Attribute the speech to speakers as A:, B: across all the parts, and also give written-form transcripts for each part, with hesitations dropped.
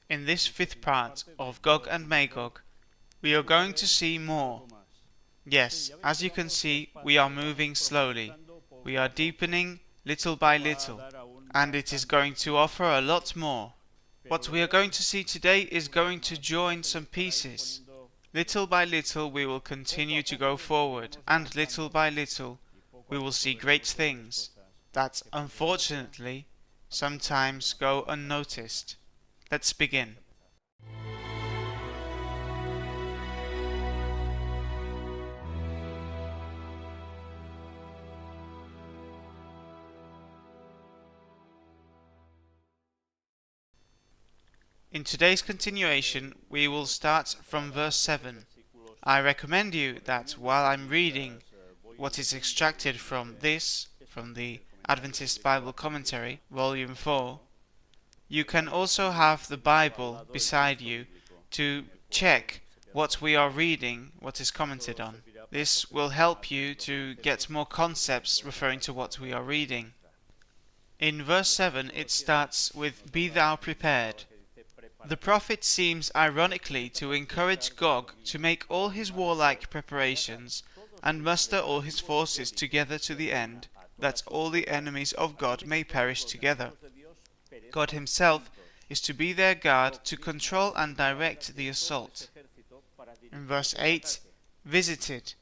A: In this fifth part of Gog and Magog, we are going to see more. Yes, as you can see, we are moving slowly. We are deepening little by little, and it is going to offer a lot more. What we are going to see today is going to join some pieces. Little by little we will continue to go forward, and little by little we will see great things that, unfortunately, sometimes go unnoticed. Let's begin. In today's continuation, we will start from verse 7. I recommend you that while I'm reading what is extracted from the Adventist Bible Commentary, Volume 4, you can also have the Bible beside you to check what we are reading, what is commented on. This will help you to get more concepts referring to what we are reading. In verse 7 it starts with, Be thou prepared. The prophet seems ironically to encourage Gog to make all his warlike preparations and muster all his forces together to the end, that all the enemies of God may perish together. God himself is to be their guard to control and direct the assault. In verse 8, visited,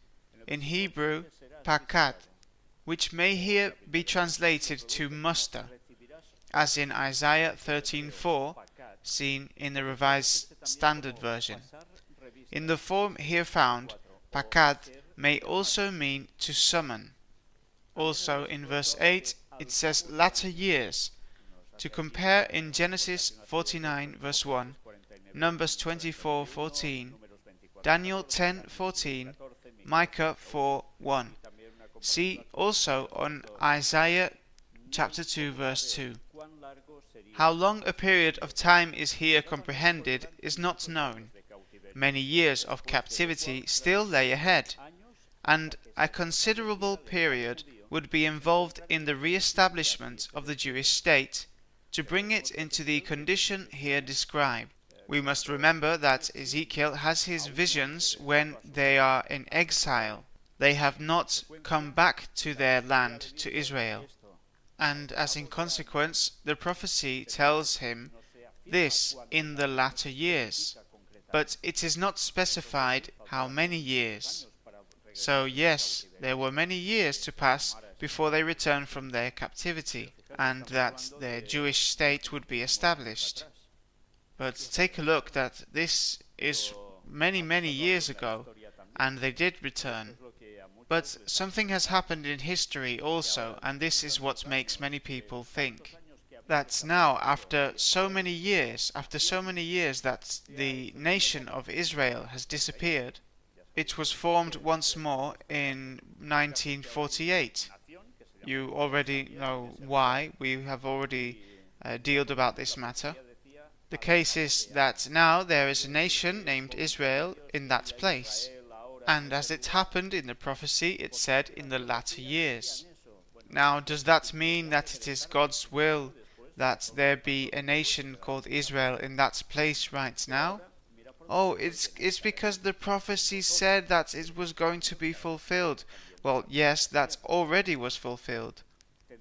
A: in Hebrew, pakad, which may here be translated to muster, as in Isaiah 13:4, seen in the Revised Standard Version. In the form here found, pakad may also mean to summon. Also in verse 8 it says latter years, to compare in Genesis 49 verse 1, Numbers 24:14, Daniel 10:14, Micah 4:1. See also on Isaiah chapter 2 verse 2. How long a period of time is here comprehended is not known. Many years of captivity still lay ahead, and a considerable period would be involved in the re-establishment of the Jewish state, to bring it into the condition here described. We must remember that Ezekiel has his visions when they are in exile. They have not come back to their land, to Israel. And as in consequence, the prophecy tells him this in the latter years. But it is not specified how many years. So yes, there were many years to pass before they returned from their captivity, and that their Jewish state would be established. But take a look that this is many years ago, and they did return. But something has happened in history also, and this is what makes many people think that now, after so many years that the nation of Israel has disappeared, it was formed once more in 1948. You already know why. We have already dealt about this matter. The case is that now there is a nation named Israel in that place. And as it happened in the prophecy, it said in the latter years. Now, does that mean that it is God's will that there be a nation called Israel in that place right now? Oh, it's because the prophecy said that it was going to be fulfilled. Well, yes, that already was fulfilled.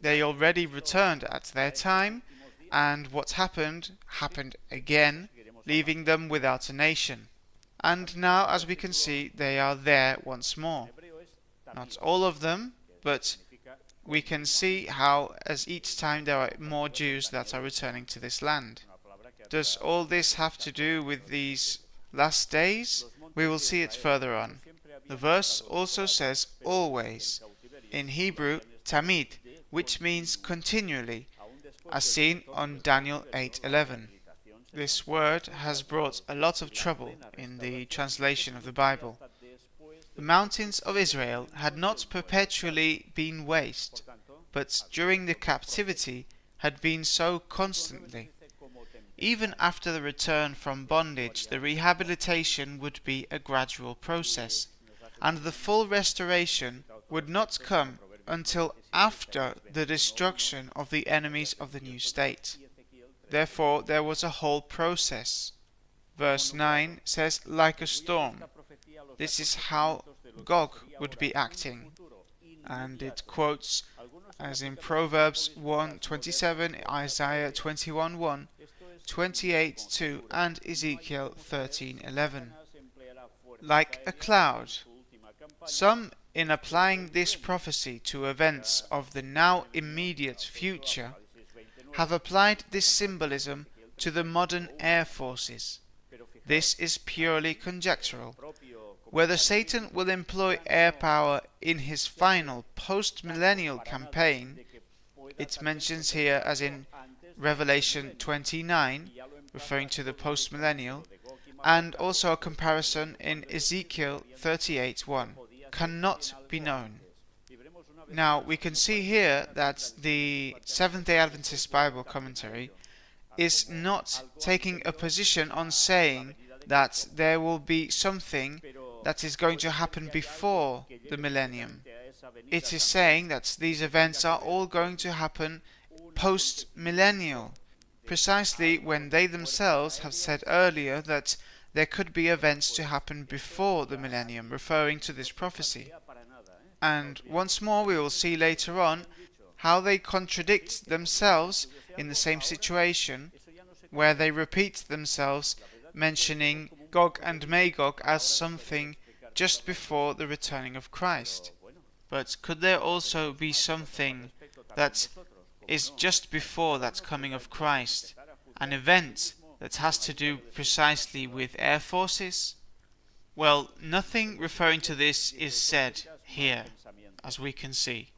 A: They already returned at their time, and what happened again, leaving them without a nation. And now, as we can see, they are there once more. Not all of them, but we can see how as each time there are more Jews that are returning to this land. Does all this have to do with these last days? We will see it further on. The verse also says always, in Hebrew tamid, which means continually, as seen on Daniel 8:11. This word has brought a lot of trouble in the translation of the Bible. The mountains of Israel had not perpetually been waste, but during the captivity had been so constantly. Even after the return from bondage, the rehabilitation would be a gradual process, and the full restoration would not come until after the destruction of the enemies of the new state. therefore there was a whole process. Verse 9 says, like a storm. This is how Gog would be acting. And it quotes, as in Proverbs 1:27, Isaiah 21:1, 28:2, and Ezekiel 13:11. Like a cloud. Some, in applying this prophecy to events of the now immediate future, have applied this symbolism to the modern air forces. This is purely conjectural. Whether Satan will employ air power in his final post-millennial campaign, it mentions here as in Revelation 29, referring to the post-millennial, and also a comparison in Ezekiel 38:1, cannot be known. Now, we can see here that the Seventh-day Adventist Bible Commentary is not taking a position on saying that there will be something that is going to happen before the millennium. It is saying that these events are all going to happen post-millennial, precisely when they themselves have said earlier that there could be events to happen before the millennium, referring to this prophecy. And once more we will see later on how they contradict themselves in the same situation, where they repeat themselves, mentioning Gog and Magog as something just before the returning of Christ. But could there also be something that is just before that coming of Christ, an event that has to do precisely with air forces? Well, nothing referring to this is said here, as we can see.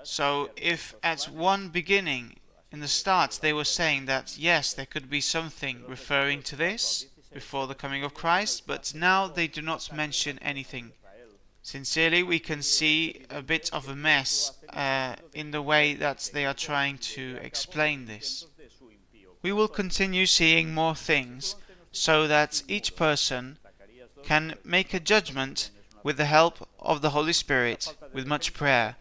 A: So if at one beginning, in the start, they were saying that yes, there could be something referring to this before the coming of Christ, but now they do not mention anything. Sincerely, we can see a bit of a mess in the way that they are trying to explain this. We will continue seeing more things so that each person can make a judgment with the help of the Holy Spirit, with much prayer.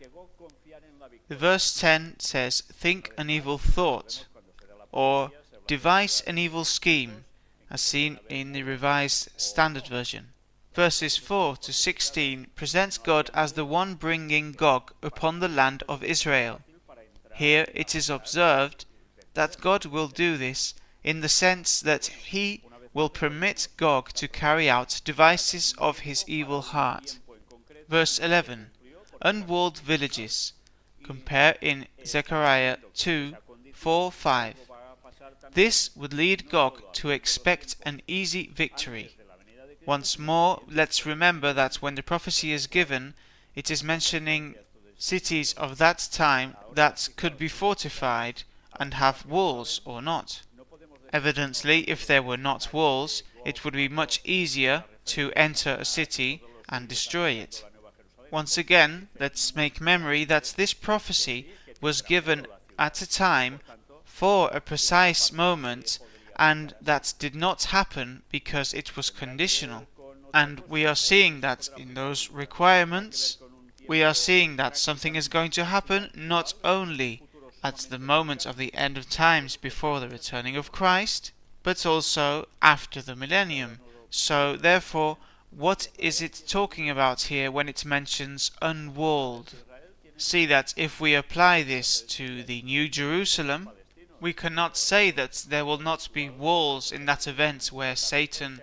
A: The verse 10 says, think an evil thought, or devise an evil scheme, as seen in the Revised Standard Version. Verses 4 to 16 presents God as the one bringing Gog upon the land of Israel. Here it is observed that God will do this in the sense that he will permit Gog to carry out devices of his evil heart. Verse 11. Unwalled villages. Compare in Zechariah 2, 4, 5. This would lead Gog to expect an easy victory. Once more, let's remember that when the prophecy is given, it is mentioning cities of that time that could be fortified and have walls or not. Evidently, if there were not walls, it would be much easier to enter a city and destroy it. Once again, let's make memory that this prophecy was given at a time for a precise moment, and that did not happen because it was conditional. And we are seeing that in those requirements, we are seeing that something is going to happen not only at the moment of the end of times before the returning of Christ, but also after the millennium. So therefore, what is it talking about here when it mentions unwalled? See that if we apply this to the New Jerusalem, we cannot say that there will not be walls in that event where Satan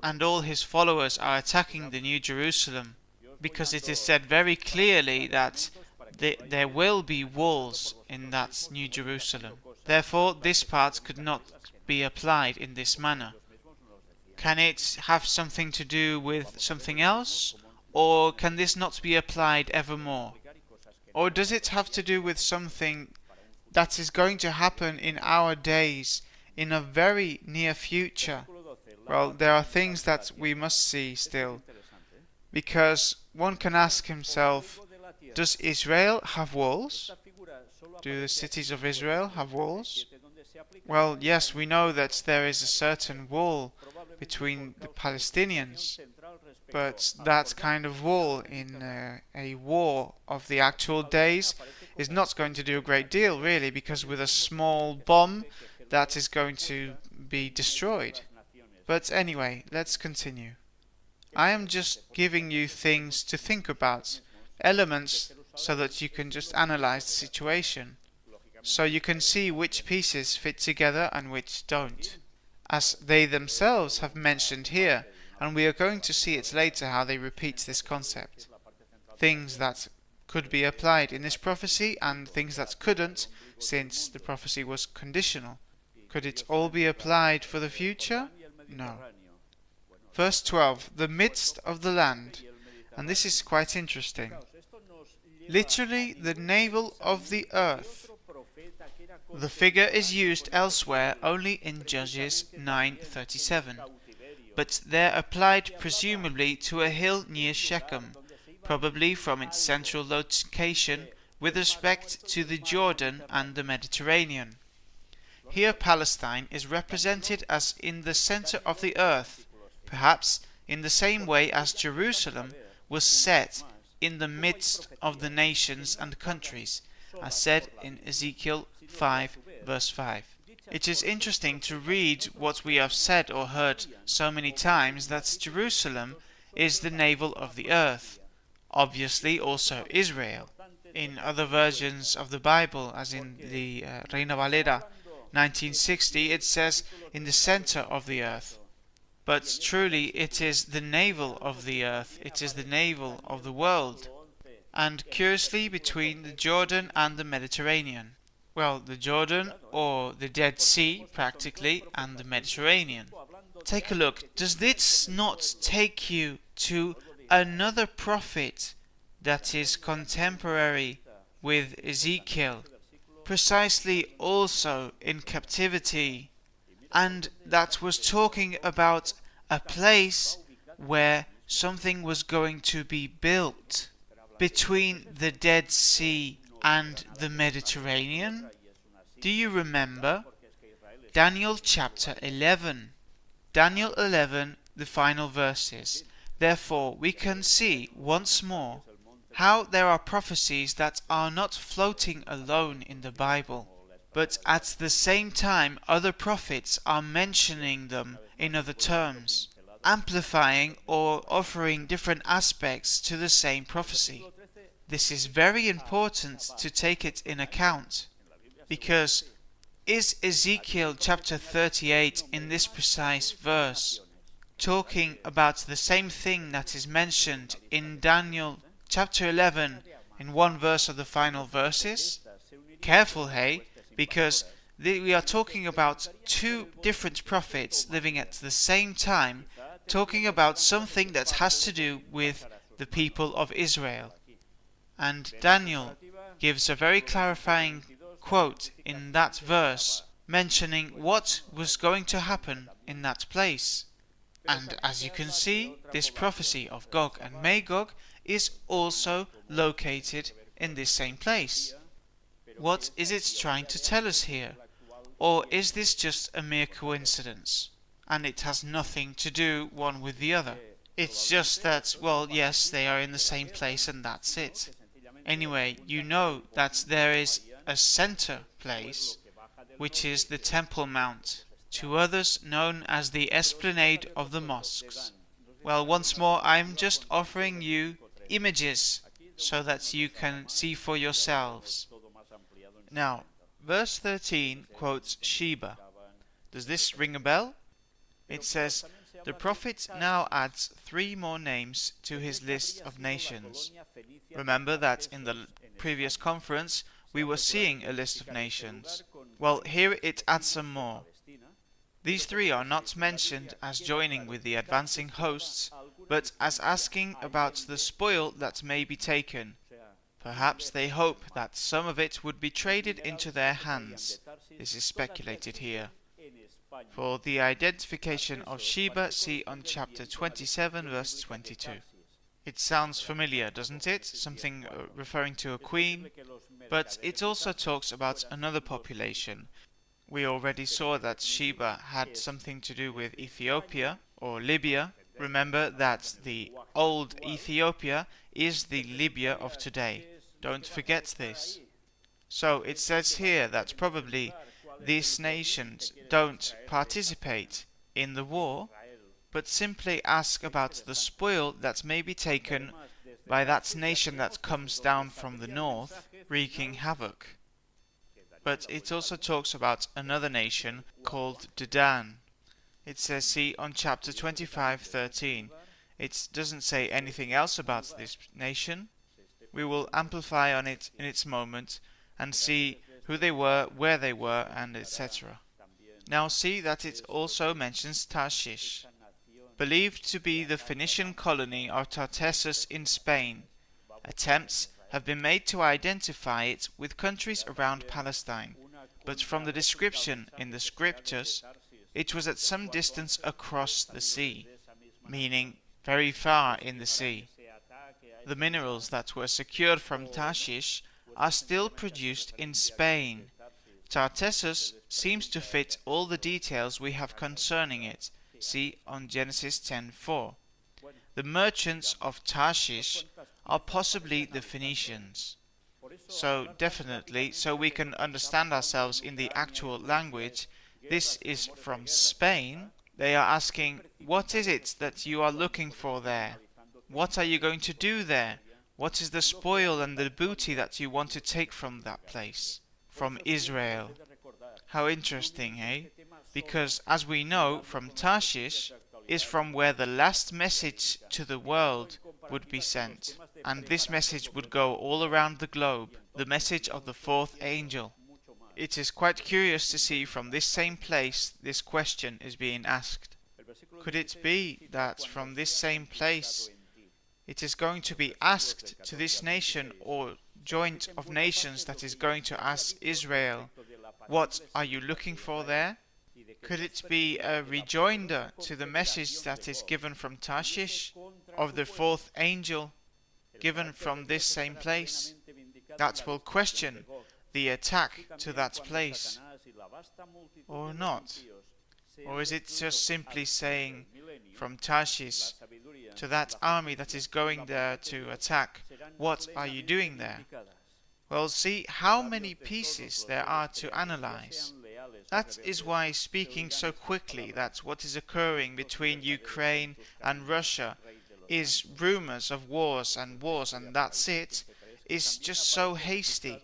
A: and all his followers are attacking the New Jerusalem, because it is said very clearly that there will be walls in that New Jerusalem. Therefore, this part could not be applied in this manner. Can it have something to do with something else? Or can this not be applied evermore? Or does it have to do with something that is going to happen in our days, in a very near future? Well, there are things that we must see still. Because one can ask himself, does Israel have walls? Do the cities of Israel have walls? Well, yes, we know that there is a certain wall between the Palestinians, but that kind of wall in a war of the actual days is not going to do a great deal, really, because with a small bomb that is going to be destroyed. But anyway, let's continue. I am just giving you things to think about, elements, so that you can just analyze the situation, so you can see which pieces fit together and which don't, as they themselves have mentioned here, and we are going to see it later how they repeat this concept. Things that could be applied in this prophecy and things that couldn't, since the prophecy was conditional. Could it all be applied for the future? No. Verse 12, the midst of the land, and this is quite interesting. Literally, the navel of the earth. The figure is used elsewhere only in Judges 9:37, but there applied presumably to a hill near Shechem, probably from its central location with respect to the Jordan and the Mediterranean. Here Palestine is represented as in the center of the earth, perhaps in the same way as Jerusalem was set in the midst of the nations and countries, as said in Ezekiel 5 verse 5. It is interesting to read what we have said or heard so many times, that Jerusalem is the navel of the earth, obviously also Israel. In other versions of the Bible, as in the Reina Valera 1960, it says in the center of the earth. But truly it is the navel of the earth, it is the navel of the world, and curiously between the Jordan and the Mediterranean. Well, the Jordan, or the Dead Sea, practically, and the Mediterranean. Take a look. Does this not take you to another prophet that is contemporary with Ezekiel, precisely also in captivity, and that was talking about a place where something was going to be built between the Dead Sea and the Mediterranean? Do you remember? Daniel chapter 11. Daniel 11, the final verses. Therefore, we can see once more how there are prophecies that are not floating alone in the Bible, but at the same time other prophets are mentioning them in other terms, amplifying or offering different aspects to the same prophecy. This is very important to take it in account, because is Ezekiel chapter 38 in this precise verse talking about the same thing that is mentioned in Daniel chapter 11 in one verse of the final verses? Careful, hey, because we are talking about two different prophets living at the same time, talking about something that has to do with the people of Israel. And Daniel gives a very clarifying quote in that verse, mentioning what was going to happen in that place. And as you can see, this prophecy of Gog and Magog is also located in this same place. What is it trying to tell us here? Or is this just a mere coincidence, and it has nothing to do one with the other? It's just that, well, yes, they are in the same place and that's it. Anyway, you know that there is a center place, which is the Temple Mount, to others known as the Esplanade of the Mosques. Well, once more, I'm just offering you images so that you can see for yourselves. Now, verse 13 quotes Sheba. Does this ring a bell? It says, the prophet now adds 3 more names to his list of nations. Remember that in the previous conference we were seeing a list of nations. Well, here it adds some more. These 3 are not mentioned as joining with the advancing hosts, but as asking about the spoil that may be taken. Perhaps they hope that some of it would be traded into their hands. This is speculated here. For the identification of Sheba, see on chapter 27, verse 22. It sounds familiar, doesn't it? Something referring to a queen. But it also talks about another population. We already saw that Sheba had something to do with Ethiopia, or Libya. Remember that the old Ethiopia is the Libya of today. Don't forget this. So it says here that probably these nations don't participate in the war, but simply ask about the spoil that may be taken by that nation that comes down from the north, wreaking havoc. But it also talks about another nation called Dedan. It says, see on chapter 25:13. It doesn't say anything else about this nation. We will amplify on it in its moment and see who they were, where they were, and etc. Now see that it also mentions Tarshish, believed to be the Phoenician colony of Tartessus in Spain. Attempts have been made to identify it with countries around Palestine, but from the description in the scriptures, it was at some distance across the sea, meaning very far in the sea. The minerals that were secured from Tarshish are still produced in Spain. Tartessus seems to fit all the details we have concerning it. See on Genesis 10:4. The merchants of Tarshish are possibly the Phoenicians. So definitely, so we can understand ourselves in the actual language, this is from Spain. They are asking, what is it that you are looking for there? What are you going to do there? What is the spoil and the booty that you want to take from that place? From Israel. How interesting, eh? Because as we know, from Tarshish is from where the last message to the world would be sent. And this message would go all around the globe, the message of the fourth angel. It is quite curious to see from this same place this question is being asked. Could it be that from this same place it is going to be asked to this nation or joint of nations that is going to ask Israel, what are you looking for there? Could it be a rejoinder to the message that is given from Tarshish, of the fourth angel, given from this same place, that will question the attack to that place, or not? Or is it just simply saying from Tarshish to that army that is going there to attack, what are you doing there? Well, see how many pieces there are to analyze. That is why speaking so quickly that what is occurring between Ukraine and Russia is rumors of wars and that's it, is just so hasty.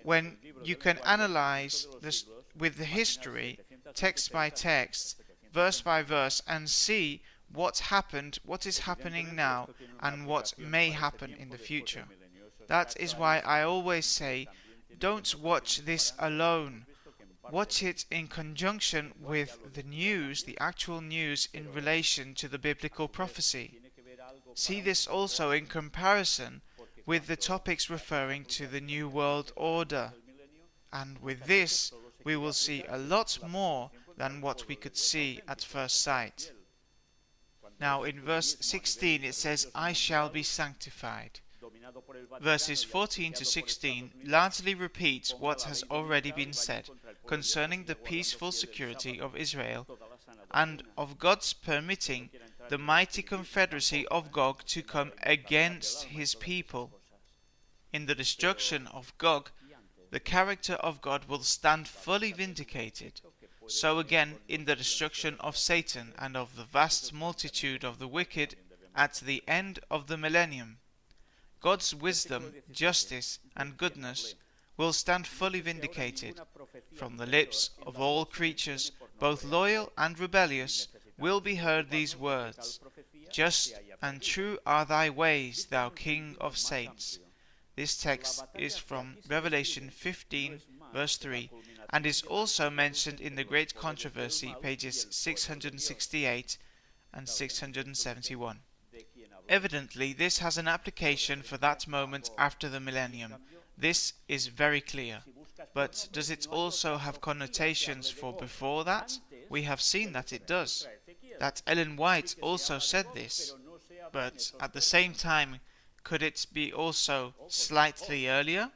A: When you can analyze this with the history, text by text, verse by verse, and see what happened, what is happening now, and what may happen in the future. That is why I always say, don't watch this alone. Watch it in conjunction with the news, the actual news in relation to the biblical prophecy. See this also in comparison with the topics referring to the New World Order. And with this, we will see a lot more than what we could see at first sight. Now in verse 16 it says, I shall be sanctified. Verses 14 to 16 largely repeats what has already been said concerning the peaceful security of Israel and of God's permitting the mighty confederacy of Gog to come against his people. In the destruction of Gog, the character of God will stand fully vindicated. So again in the destruction of Satan and of the vast multitude of the wicked at the end of the millennium, God's wisdom, justice, and goodness will stand fully vindicated. From the lips of all creatures, both loyal and rebellious, will be heard these words, Just and true are thy ways, thou King of saints. This text is from Revelation 15, verse 3, and is also mentioned in the Great Controversy, pages 668 and 671. Evidently, this has an application for that moment after the millennium. This is very clear. But does it also have connotations for before that? We have seen that it does. That Ellen White also said this. But at the same time, could it be also slightly earlier?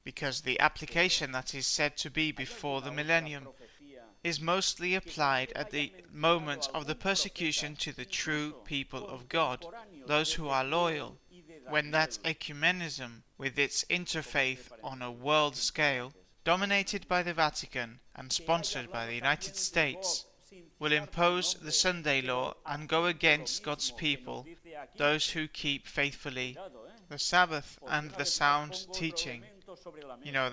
A: Because the application that is said to be before the millennium is mostly applied at the moment of the persecution to the true people of God, those who are loyal, when that ecumenism with its interfaith on a world scale, dominated by the Vatican and sponsored by the United States, will impose the Sunday law and go against God's people, those who keep faithfully the Sabbath and the sound teaching.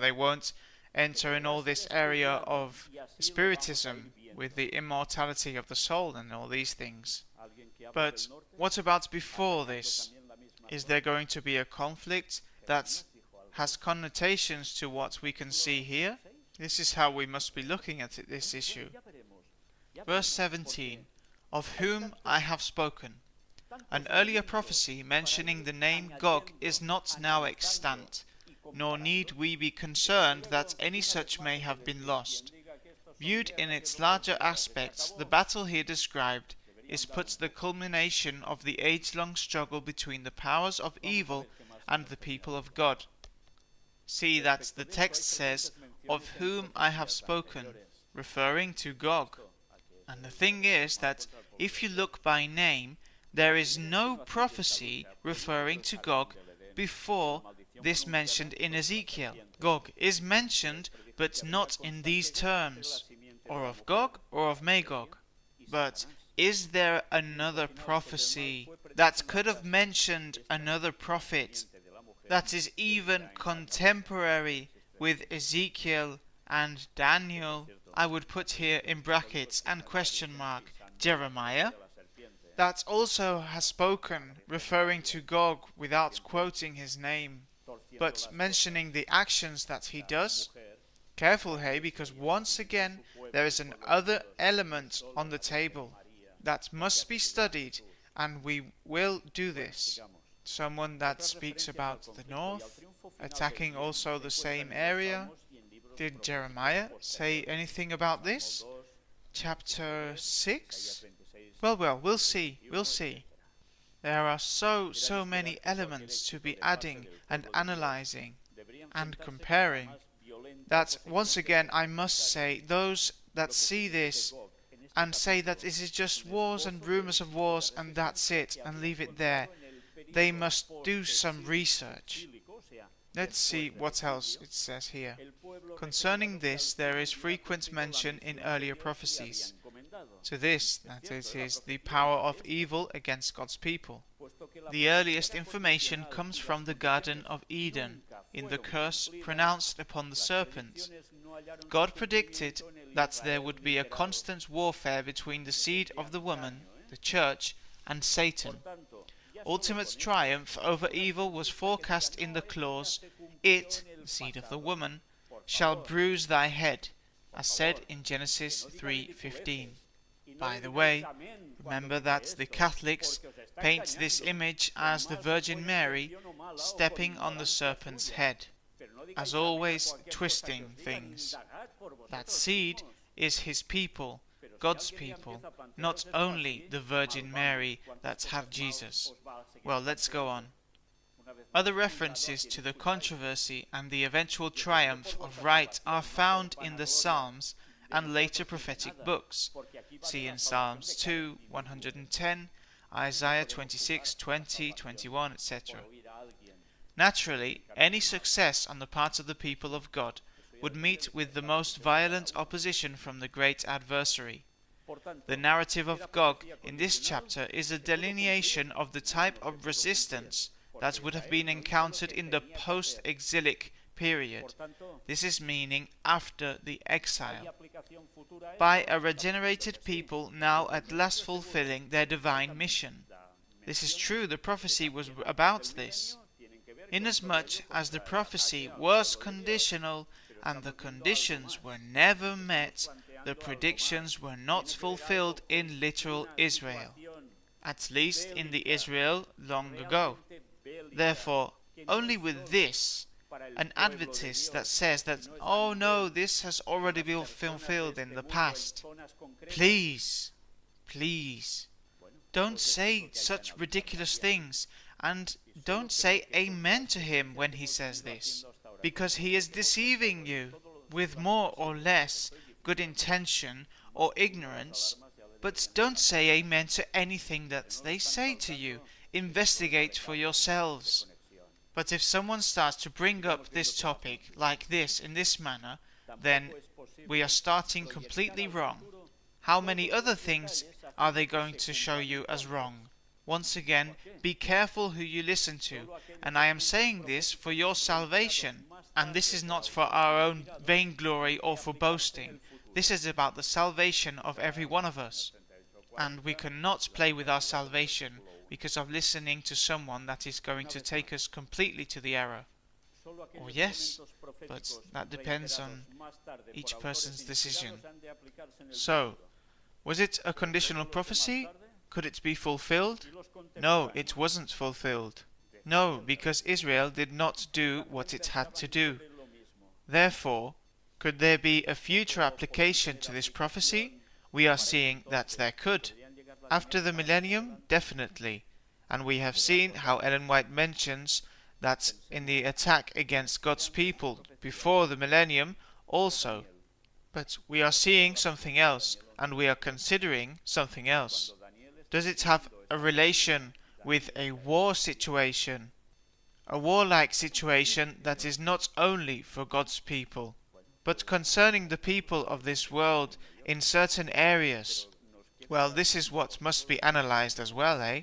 A: They won't enter in all this area of spiritism with the immortality of the soul and all these things. But what about before this? Is there going to be a conflict that has connotations to what we can see here? This is how we must be looking at this issue. Verse 17, of whom I have spoken. An earlier prophecy mentioning the name Gog is not now extant, nor need we be concerned that any such may have been lost. Viewed in its larger aspects, the battle here described is put the culmination of the age-long struggle between the powers of evil and the people of God. See that the text says, of whom I have spoken, referring to Gog. And the thing is that if you look by name, there is no prophecy referring to Gog before this mentioned in Ezekiel. Gog is mentioned, but not in these terms, or of Gog or of Magog. But is there another prophecy that could have mentioned another prophet that is even contemporary with Ezekiel and Daniel? I would put here in brackets and question mark Jeremiah, that also has spoken referring to Gog without quoting his name, but mentioning the actions that he does. Careful, hey, because once again there is an other element on the table that must be studied, and we will do this. Someone that speaks about the north, attacking also the same area. Did Jeremiah say anything about this? Chapter 6? Well, we'll see. There are so many elements to be adding and analyzing and comparing that once again I must say, those that see this and say that this is just wars and rumors of wars and that's it and leave it there, they must do some research. Let's see what else it says here. Concerning this, there is frequent mention in earlier prophecies. To this, that it is the power of evil against God's people. The earliest information comes from the Garden of Eden, in the curse pronounced upon the serpent. God predicted that there would be a constant warfare between the seed of the woman, the church, and Satan. Ultimate triumph over evil was forecast in the clause, "It, the seed of the woman, shall bruise thy head," as said in Genesis 3:15. By the way, remember that the Catholics paint this image as the Virgin Mary stepping on the serpent's head, as always twisting things. That seed is his people, God's people, not only the Virgin Mary that have Jesus. Well, let's go on. Other references to the controversy and the eventual triumph of right are found in the Psalms and later prophetic books. See in Psalms 2, 110, Isaiah 26, 20, 21, etc. Naturally, any success on the part of the people of God would meet with the most violent opposition from the great adversary. The narrative of Gog in this chapter is a delineation of the type of resistance that would have been encountered in the post-exilic period. This is meaning after the exile, by a regenerated people now at last fulfilling their divine mission. This is true, the prophecy was about this. Inasmuch as the prophecy was conditional and the conditions were never met, the predictions were not fulfilled in literal Israel, at least in the Israel long ago. Therefore, only with this, an Adventist that says that, oh no, this has already been fulfilled in the past. Please, don't say such ridiculous things, and don't say amen to him when he says this, because he is deceiving you with more or less good intention or ignorance. But don't say amen to anything that they say to you. Investigate for yourselves. But if someone starts to bring up this topic like this, in this manner, then we are starting completely wrong. How many other things are they going to show you as wrong? Once again, be careful who you listen to, and I am saying this for your salvation, and this is not for our own vainglory or for boasting. This is about the salvation of every one of us, and we cannot play with our salvation because of listening to someone that is going to take us completely to the error. Or yes, but that depends on each person's decision. So, was it a conditional prophecy? Could it be fulfilled? No, it wasn't fulfilled. No, because Israel did not do what it had to do. Therefore, could there be a future application to this prophecy? We are seeing that there could. After the millennium, definitely. And we have seen how Ellen White mentions that in the attack against God's people before the millennium also. But we are seeing something else, and we are considering something else. Does it have a relation with a war situation? A warlike situation that is not only for God's people, but concerning the people of this world in certain areas? Well, this is what must be analyzed as well, eh?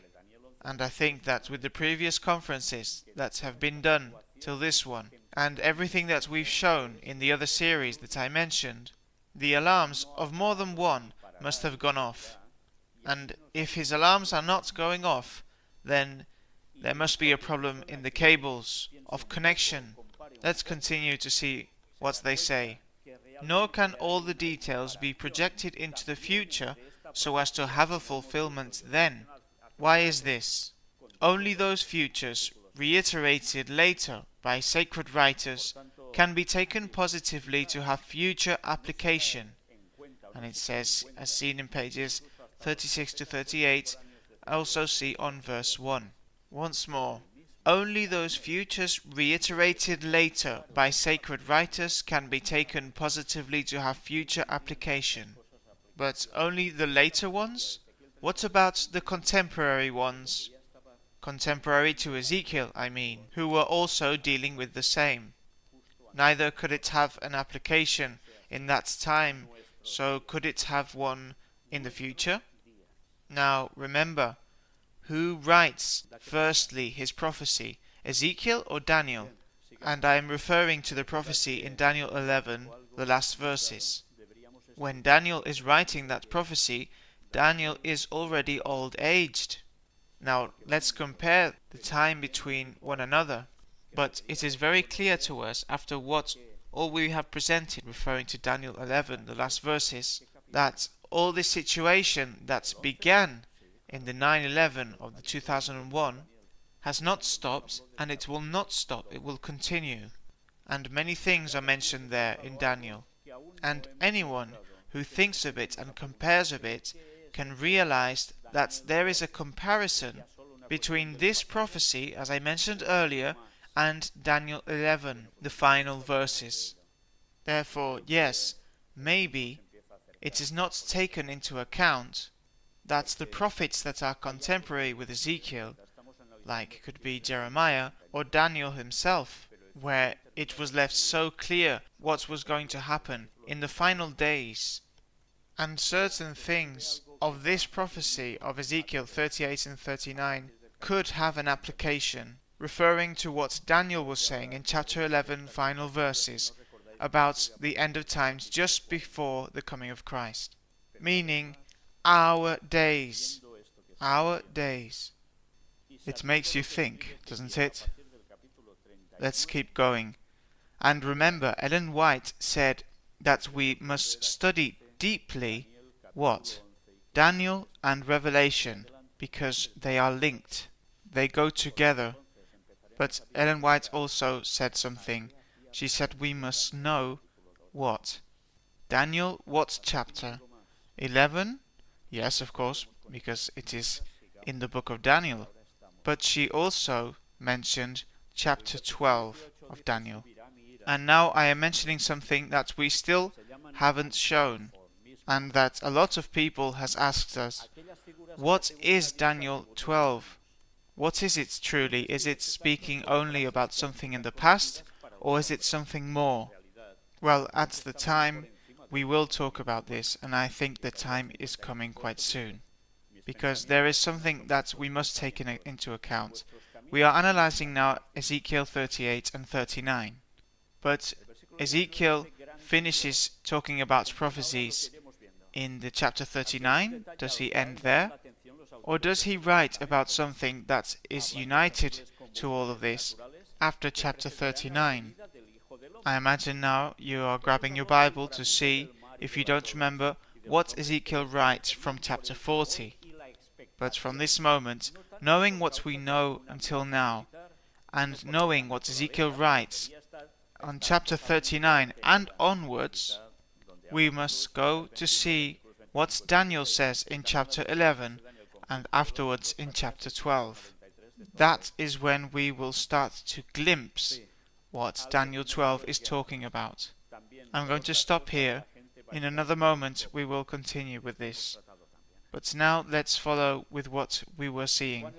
A: And I think that with the previous conferences that have been done till this one, and everything that we've shown in the other series that I mentioned, the alarms of more than one must have gone off. And if his alarms are not going off, then there must be a problem in the cables of connection. Let's continue to see what they say. Nor can all the details be projected into the future so as to have a fulfillment then. Why is this? Only those futures reiterated later by sacred writers can be taken positively to have future application. And it says, as seen in pages 36 to 38, also see on verse 1. Once more, only those futures reiterated later by sacred writers can be taken positively to have future application. But only the later ones? What about the contemporary ones? Contemporary to Ezekiel, I mean, who were also dealing with the same. Neither could it have an application in that time, so could it have one in the future? Now, remember, who writes firstly his prophecy, Ezekiel or Daniel? And I am referring to the prophecy in Daniel 11, the last verses. When Daniel is writing that prophecy, Daniel is already old-aged. Now, let's compare the time between one another. But it is very clear to us, after all we have presented, referring to Daniel 11, the last verses, that all this situation that began in the 9/11 of the 2001 has not stopped, and it will not stop, it will continue. And many things are mentioned there in Daniel. And anyone who thinks of it and compares of it can realize that there is a comparison between this prophecy, as I mentioned earlier, and Daniel 11, the final verses. Therefore, yes, maybe it is not taken into account that the prophets that are contemporary with Ezekiel, like could be Jeremiah or Daniel himself, where it was left so clear what was going to happen in the final days, and certain things of this prophecy of Ezekiel 38 and 39 could have an application, referring to what Daniel was saying in chapter 11 final verses about the end of times just before the coming of Christ, meaning our days. Our days. It makes you think, doesn't it? Let's keep going. And remember, Ellen White said that we must study deeply what? Daniel and Revelation, because they are linked. They go together. But Ellen White also said something. She said we must know what? Daniel, what chapter? 11? Yes, of course, because it is in the book of Daniel. But she also mentioned chapter 12 of Daniel. And now I am mentioning something that we still haven't shown, and that a lot of people has asked us. What is Daniel 12? What is it truly? Is it speaking only about something in the past, or is it something more? Well, at the time, we will talk about this, and I think the time is coming quite soon. Because there is something that we must take into account. We are analyzing now Ezekiel 38 and 39. But Ezekiel finishes talking about prophecies in the chapter 39. Does he end there? Or does he write about something that is united to all of this after chapter 39? I imagine now you are grabbing your Bible to see if you don't remember what Ezekiel writes from chapter 40. But from this moment, knowing what we know until now, and knowing what Ezekiel writes on chapter 39 and onwards, we must go to see what Daniel says in chapter 11 and afterwards in chapter 12. That is when we will start to glimpse what Daniel 12 is talking about. I'm going to stop here. In another moment we will continue with this. But now let's follow with what we were seeing.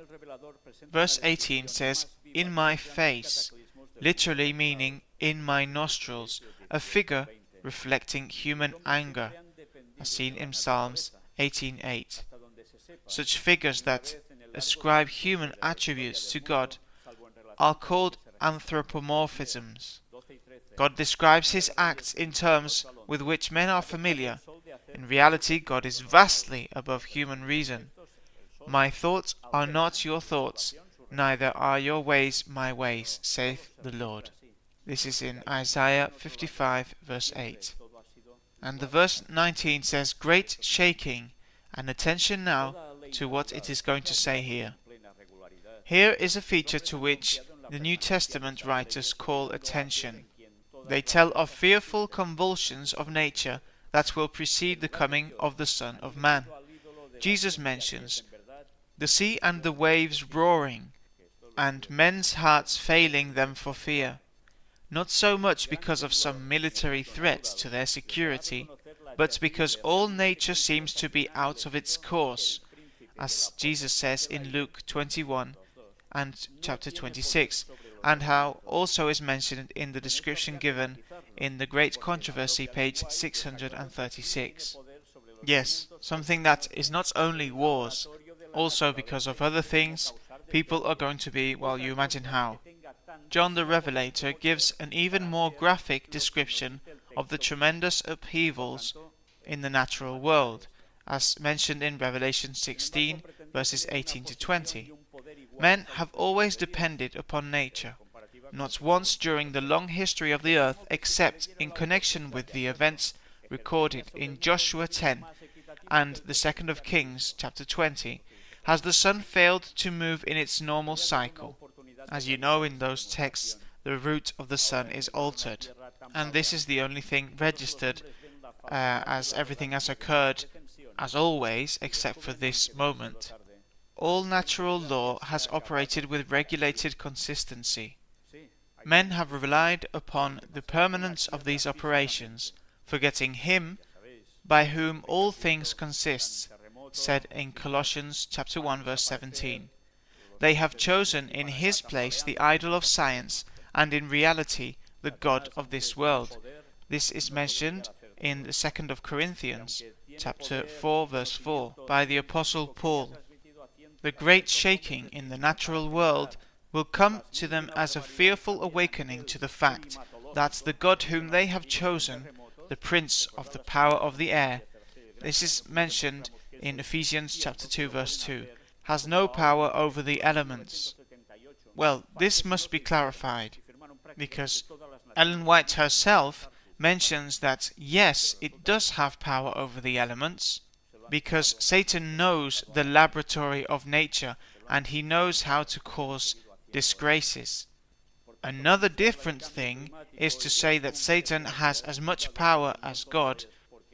A: Verse 18 says, "In my face," literally meaning in my nostrils, a figure reflecting human anger, as seen in Psalms 18:8. Such figures that ascribe human attributes to God are called anthropomorphisms. God describes his acts in terms with which men are familiar. In reality, God is vastly above human reason. "My thoughts are not your thoughts, neither are your ways my ways, saith the Lord." This is in Isaiah 55 verse 8. And the verse 19 says, "Great shaking," and attention now to what it is going to say here. Here is a feature to which the New Testament writers call attention. They tell of fearful convulsions of nature that will precede the coming of the Son of Man. Jesus mentions the sea and the waves roaring, and men's hearts failing them for fear, not so much because of some military threat to their security, but because all nature seems to be out of its course, as Jesus says in Luke 21 and chapter 26, and how also is mentioned in the description given in the Great Controversy, page 636. Yes, something that is not only wars, also because of other things, people are going to be, well, you imagine how. John the Revelator gives an even more graphic description of the tremendous upheavals in the natural world, as mentioned in Revelation 16, verses 18 to 20. Men have always depended upon nature, not once during the long history of the earth except in connection with the events recorded in Joshua 10 and the 2nd of Kings chapter 20, has the sun failed to move in its normal cycle. As you know, in those texts, the route of the sun is altered, and this is the only thing registered, as everything has occurred as always except for this moment. All natural law has operated with regulated consistency. Men have relied upon the permanence of these operations, forgetting Him by whom all things consist, said in Colossians chapter 1 verse 17. They have chosen in his place the idol of science, and in reality the god of this world. This is mentioned in the 2nd of Corinthians chapter 4 verse 4 by the Apostle Paul. The great shaking in the natural world will come to them as a fearful awakening to the fact that the God whom they have chosen, the Prince of the power of the air, this is mentioned in Ephesians chapter 2 verse 2, has no power over the elements. Well, this must be clarified, because Ellen White herself mentions that yes, it does have power over the elements, because Satan knows the laboratory of nature and he knows how to cause disgraces. Another different thing is to say that Satan has as much power as God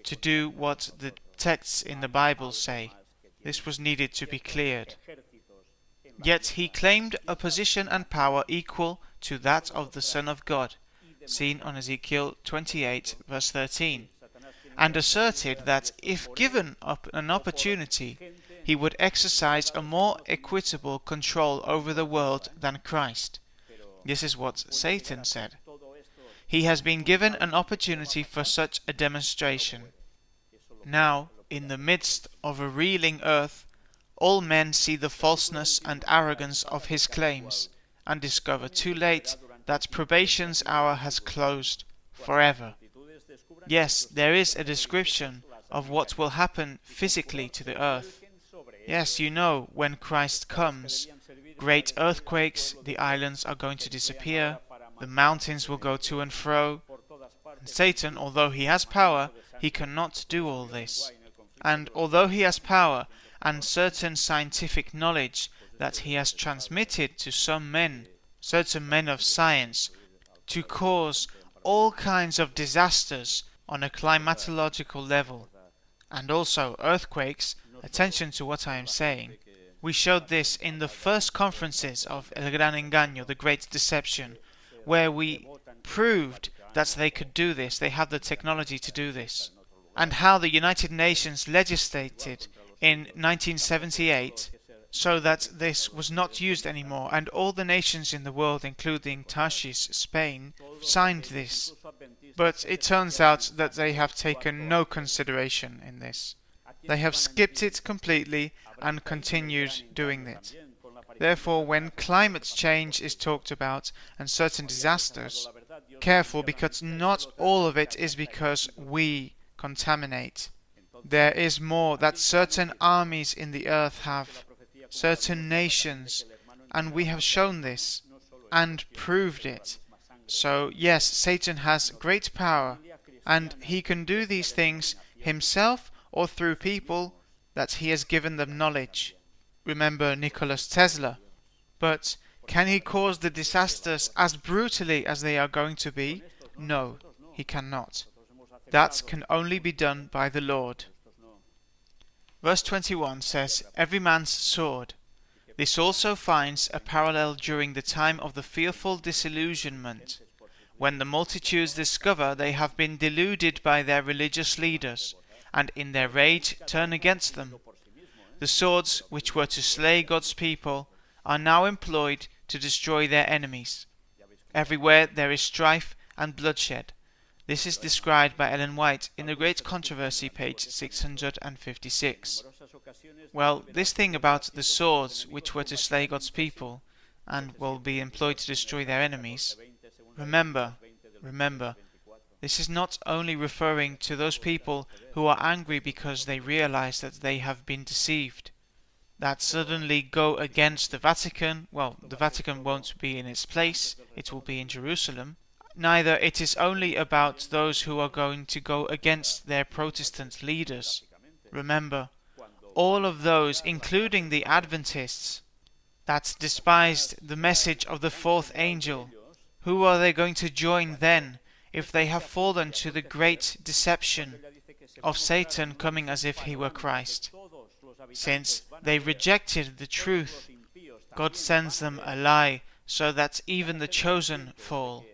A: to do what the texts in the Bible say. This was needed to be cleared. Yet he claimed a position and power equal to that of the Son of God, seen on Ezekiel 28 verse 13, and asserted that if given an opportunity, he would exercise a more equitable control over the world than Christ. This is what Satan said. He has been given an opportunity for such a demonstration. Now, in the midst of a reeling earth, all men see the falseness and arrogance of his claims, and discover too late that probation's hour has closed forever. Yes, there is a description of what will happen physically to the earth. Yes, you know, when Christ comes, great earthquakes, the islands are going to disappear, the mountains will go to and fro, and Satan, although he has power, he cannot do all this. And although he has power and certain scientific knowledge that he has transmitted to some men, certain men of science, to cause all kinds of disasters on a climatological level, and also earthquakes, attention to what I am saying. We showed this in the first conferences of El Gran Engaño, the Great Deception, where we proved that they could do this, they have the technology to do this, and how the United Nations legislated in 1978 so that this was not used anymore, and all the nations in the world, including Tashi's Spain, signed this. But it turns out that they have taken no consideration in this. They have skipped it completely and continued doing it. Therefore, when climate change is talked about and certain disasters, careful, because not all of it is because we contaminate. There is more that certain armies in the earth have, certain nations, and we have shown this and proved it. So yes, Satan has great power, and he can do these things himself or through people that he has given them knowledge. Remember Nicholas Tesla. But can he cause the disasters as brutally as they are going to be? No, he cannot. That can only be done by the Lord. Verse 21 says, every man's sword. This also finds a parallel during the time of the fearful disillusionment, when the multitudes discover they have been deluded by their religious leaders, and in their rage turn against them. The swords which were to slay God's people are now employed to destroy their enemies. Everywhere there is strife and bloodshed. This is described by Ellen White in The Great Controversy, page 656. Well, this thing about the swords which were to slay God's people and will be employed to destroy their enemies, remember, this is not only referring to those people who are angry because they realize that they have been deceived, that suddenly go against the Vatican. Well, the Vatican won't be in its place, it will be in Jerusalem. Neither it is only about those who are going to go against their Protestant leaders. Remember, all of those, including the Adventists, that despised the message of the fourth angel, who are they going to join then if they have fallen to the great deception of Satan coming as if he were Christ? Since they rejected the truth, God sends them a lie so that even the chosen fall.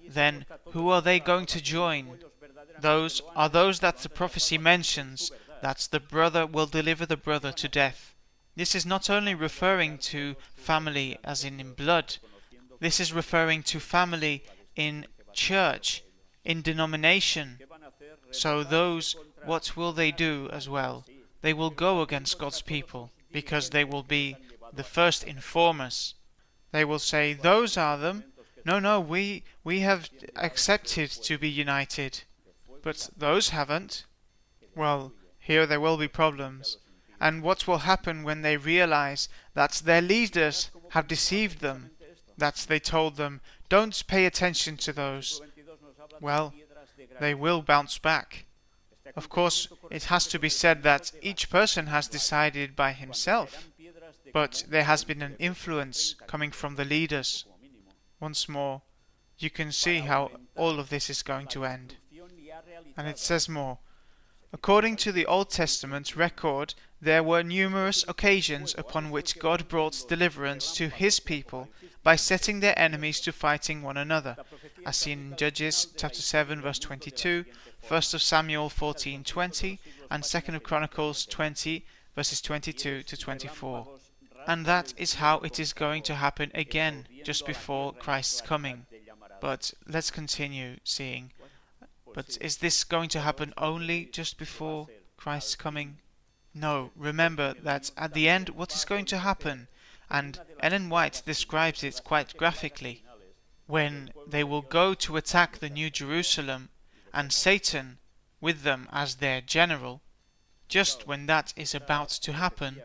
A: Then who are they going to join? Those are those that the prophecy mentions, that the brother will deliver the brother to death. This is not only referring to family as in blood, this is referring to family in church, in denomination. So those, what will they do as well? They will go against God's people, because they will be the first informers. They will say, those are them. No, we have accepted to be united, but those haven't. Well, here there will be problems. And what will happen when they realize that their leaders have deceived them, that they told them, don't pay attention to those? Well, they will bounce back. Of course, it has to be said that each person has decided by himself, but there has been an influence coming from the leaders. Once more, you can see how all of this is going to end. And it says more. According to the Old Testament record, there were numerous occasions upon which God brought deliverance to his people by setting their enemies to fighting one another, as seen in Judges chapter 7 verse 22, 1 Samuel 14:20, and 2 Chronicles 20 verses 22 to 24. And that is how it is going to happen again, just before Christ's coming. But let's continue seeing. But is this going to happen only just before Christ's coming? No, remember that at the end what is going to happen, and Ellen White describes it quite graphically, when they will go to attack the New Jerusalem, and Satan with them as their general. Just when that is about to happen,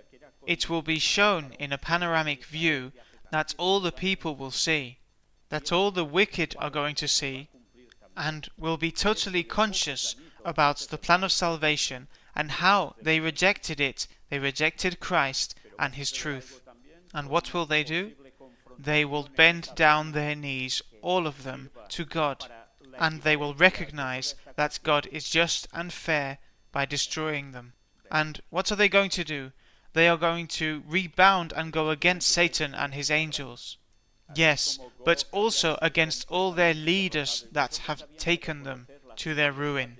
A: it will be shown in a panoramic view that all the people will see, that all the wicked are going to see, and will be totally conscious about the plan of salvation and how they rejected it. They rejected Christ and His truth. And what will they do? They will bend down their knees, all of them, to God, and they will recognize that God is just and fair by destroying them. And what are they going to do? They are going to rebound and go against Satan and his angels. Yes, but also against all their leaders that have taken them to their ruin.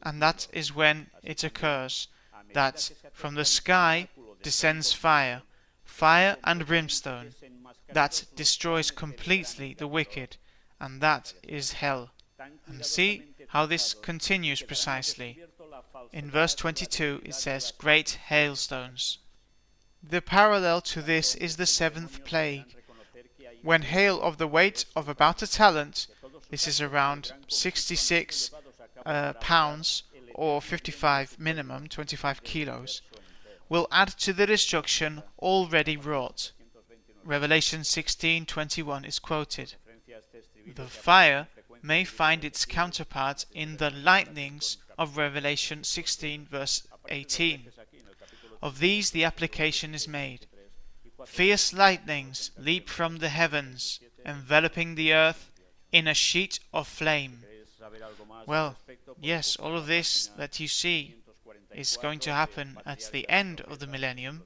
A: And that is when it occurs that from the sky descends fire, fire and brimstone, that destroys completely the wicked, and that is hell. And see how this continues precisely. In verse 22 it says, great hailstones. The parallel to this is the seventh plague, when hail of the weight of about a talent, this is around 66 pounds, or 55 minimum, 25 kilos, will add to the destruction already wrought. Revelation 16:21 is quoted. The fire may find its counterpart in the lightnings of Revelation 16 verse 18. Of these the application is made. Fierce lightnings leap from the heavens, enveloping the earth in a sheet of flame. Well, yes, all of this that you see is going to happen at the end of the millennium.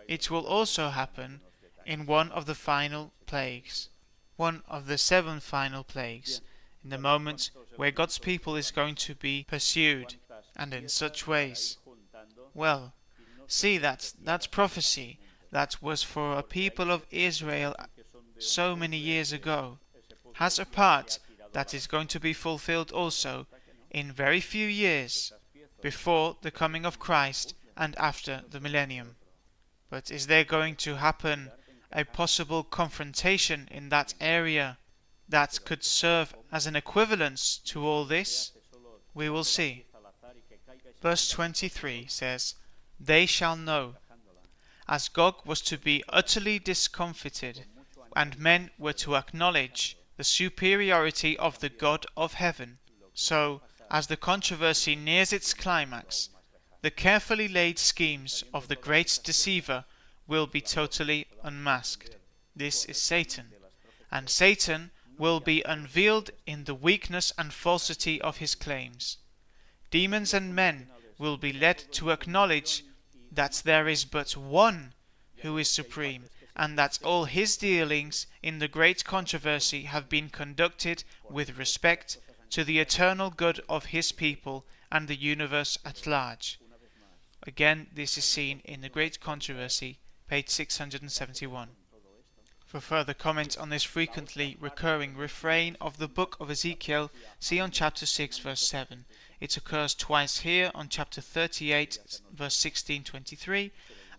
A: It will also happen in one of the final plagues, one of the 7 final plagues, in the moment where God's people is going to be pursued, and in such ways. Well, see that prophecy that was for a people of Israel so many years ago has a part that is going to be fulfilled also in very few years before the coming of Christ and after the millennium. But is there going to happen a possible confrontation in that area that could serve as an equivalence to all this? We will see. Verse 23 says, they shall know. As Gog was to be utterly discomfited, and men were to acknowledge the superiority of the God of heaven, so, as the controversy nears its climax, the carefully laid schemes of the great deceiver will be totally unmasked. This is Satan, and Satan will be unveiled in the weakness and falsity of his claims. Demons and men will be led to acknowledge that there is but one who is supreme, and that all his dealings in the great controversy have been conducted with respect to the eternal good of his people and the universe at large. Again, this is seen in the Great Controversy, page 671. For further comment on this frequently recurring refrain of the book of Ezekiel, see on chapter 6 verse 7. It occurs twice here on chapter 38 verse 16-23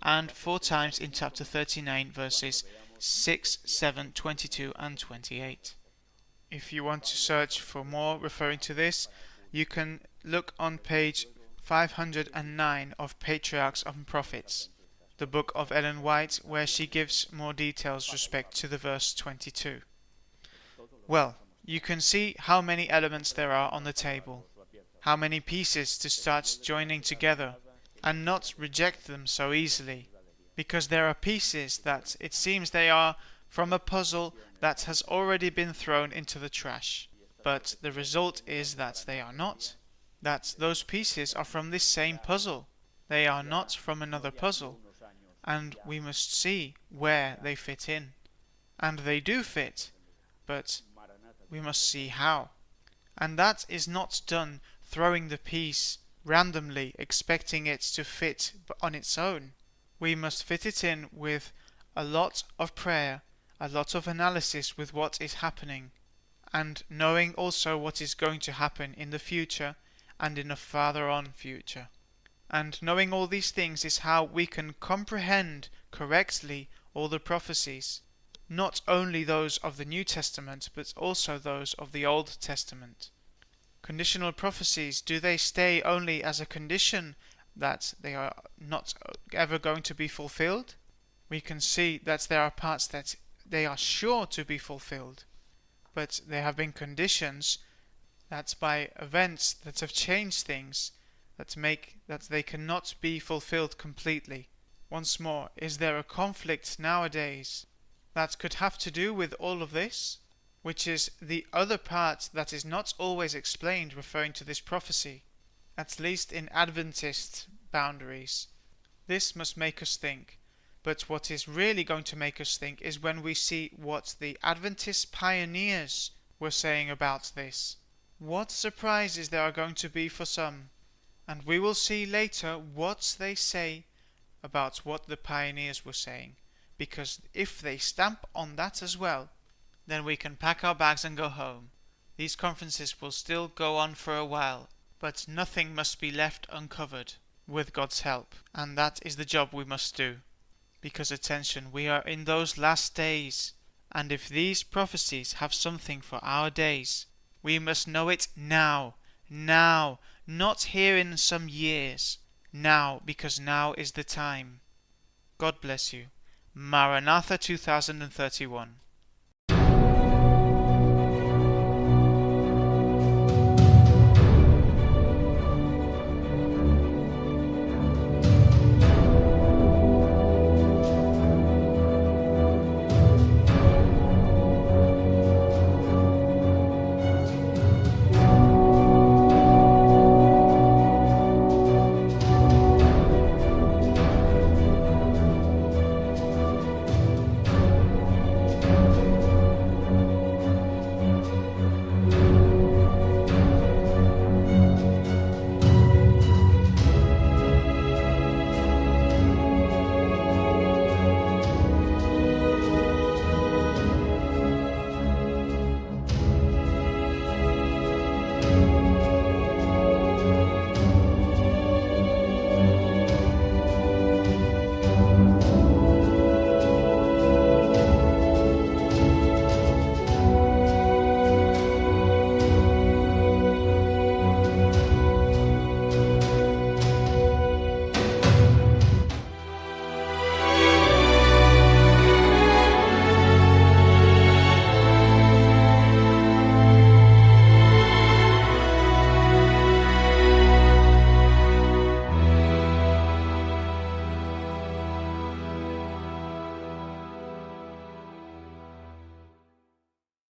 A: and 4 times in chapter 39 verses 6, 7, 22 and 28. If you want to search for more referring to this, you can look on page 509 of Patriarchs and Prophets, the book of Ellen White, where she gives more details respect to the verse 22. Well, you can see how many elements there are on the table, how many pieces to start joining together, and not reject them so easily, because there are pieces that it seems they are from a puzzle that has already been thrown into the trash, but the result is that they are not, that those pieces are from this same puzzle, they are not from another puzzle, and we must see where they fit in. And they do fit, but we must see how. And that is not done throwing the piece randomly, expecting it to fit on its own. We must fit it in with a lot of prayer, a lot of analysis with what is happening, and knowing also what is going to happen in the future and in a farther on future. And knowing all these things is how we can comprehend correctly all the prophecies, not only those of the New Testament, but also those of the Old Testament. Conditional prophecies, do they stay only as a condition that they are not ever going to be fulfilled? We can see that there are parts that they are sure to be fulfilled, but there have been conditions that by events that have changed things that make that they cannot be fulfilled completely. Once more, is there a conflict nowadays that could have to do with all of this, which is the other part that is not always explained referring to this prophecy, at least in Adventist boundaries? This must make us think, but what is really going to make us think is when we see what the Adventist pioneers were saying about this. What surprises there are going to be for some, and we will see later what they say about what the pioneers were saying, because if they stamp on that as well, then we can pack our bags and go home. These conferences will still go on for a while, but nothing must be left uncovered with God's help, and that is the job we must do. Because attention, we are in those last days, and if these prophecies have something for our days, we must know it now, not here in some years, now, because now is the time. God bless you. Maranatha 2031.